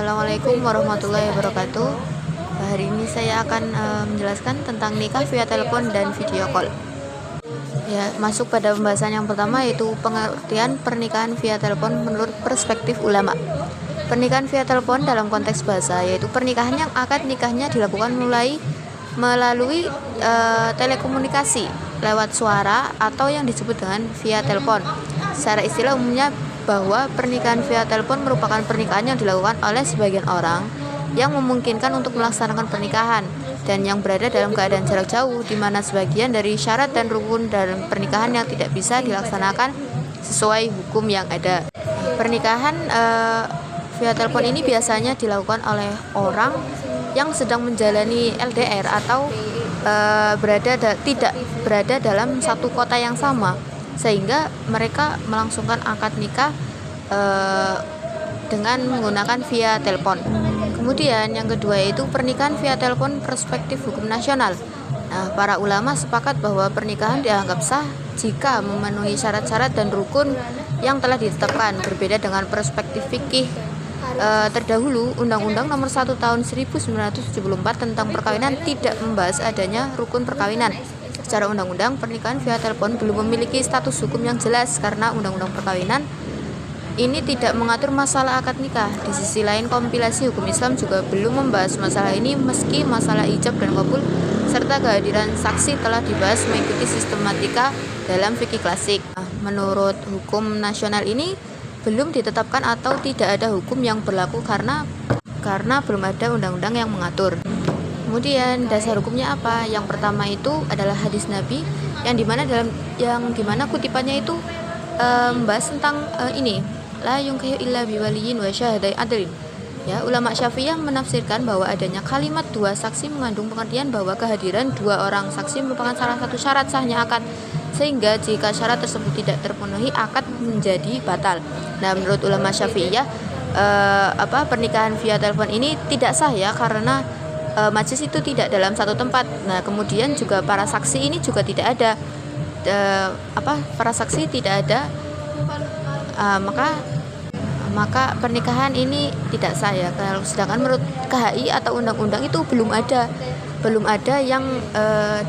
Assalamualaikum warahmatullahi wabarakatuh. Hari ini saya akan menjelaskan tentang nikah via telepon dan video call. Ya, masuk pada pembahasan yang pertama, yaitu pengertian pernikahan via telepon menurut perspektif ulama. Pernikahan via telepon dalam konteks bahasa yaitu pernikahan yang akad nikahnya dilakukan melalui telekomunikasi lewat suara atau yang disebut dengan via telepon. Secara istilah umumnya bahwa pernikahan via telepon merupakan pernikahan yang dilakukan oleh sebagian orang yang memungkinkan untuk melaksanakan pernikahan dan yang berada dalam keadaan jarak jauh, di mana sebagian dari syarat dan rukun dalam pernikahan yang tidak bisa dilaksanakan sesuai hukum yang ada. Pernikahan via telepon ini biasanya dilakukan oleh orang yang sedang menjalani LDR atau tidak berada dalam satu kota yang sama, sehingga mereka melangsungkan akad nikah dengan menggunakan via telepon. Kemudian yang kedua yaitu pernikahan via telepon perspektif hukum nasional. Nah, para ulama sepakat bahwa pernikahan dianggap sah jika memenuhi syarat-syarat dan rukun yang telah ditetapkan. Berbeda dengan perspektif fikih terdahulu, Undang-Undang Nomor 1 Tahun 1974 tentang perkawinan tidak membahas adanya rukun perkawinan. Secara undang-undang, pernikahan via telepon belum memiliki status hukum yang jelas karena Undang-Undang Perkawinan ini tidak mengatur masalah akad nikah. Di sisi lain, kompilasi hukum Islam juga belum membahas masalah ini, meski masalah ijab dan kabul serta kehadiran saksi telah dibahas mengikuti sistematika dalam fikih klasik. Menurut hukum nasional ini belum ditetapkan atau tidak ada hukum yang berlaku karena belum ada undang-undang yang mengatur. Kemudian dasar hukumnya apa? Yang pertama itu adalah hadis Nabi yang dimana kutipannya itu membahas tentang ini, la yunkihu illa biwaliyin wa syahadai adlin. Ya, ulama Syafi'iyah menafsirkan bahwa adanya kalimat dua saksi mengandung pengertian bahwa kehadiran dua orang saksi merupakan salah satu syarat sahnya akad, sehingga jika syarat tersebut tidak terpenuhi akad menjadi batal. Nah, menurut ulama Syafi'iyah pernikahan via telepon ini tidak sah ya, karena majelis itu tidak dalam satu tempat. Nah, kemudian juga para saksi ini juga tidak ada, para saksi tidak ada, maka pernikahan ini tidak sah ya. Sedangkan menurut KHI atau undang-undang itu belum ada yang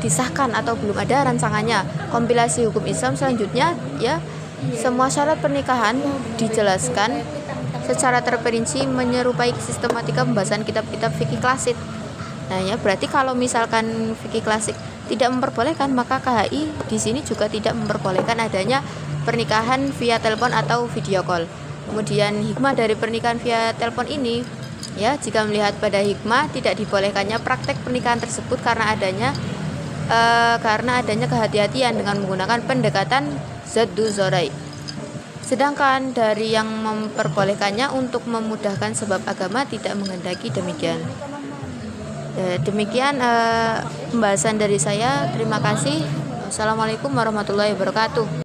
disahkan atau belum ada rancangannya. Kompilasi hukum Islam selanjutnya ya, semua syarat pernikahan dijelaskan secara terperinci menyerupai sistematika pembahasan kitab-kitab fikih klasik. Nah ya, berarti kalau misalkan fikih klasik tidak memperbolehkan, maka KHI di sini juga tidak memperbolehkan adanya pernikahan via telepon atau video call. Kemudian hikmah dari pernikahan via telepon ini ya, jika melihat pada hikmah tidak dibolehkannya praktek pernikahan tersebut karena adanya kehati-hatian dengan menggunakan pendekatan zaddu zorai. Sedangkan dari yang memperbolehkannya untuk memudahkan sebab agama tidak menghendaki demikian. Demikian pembahasan dari saya. Terima kasih. Assalamualaikum warahmatullahi wabarakatuh.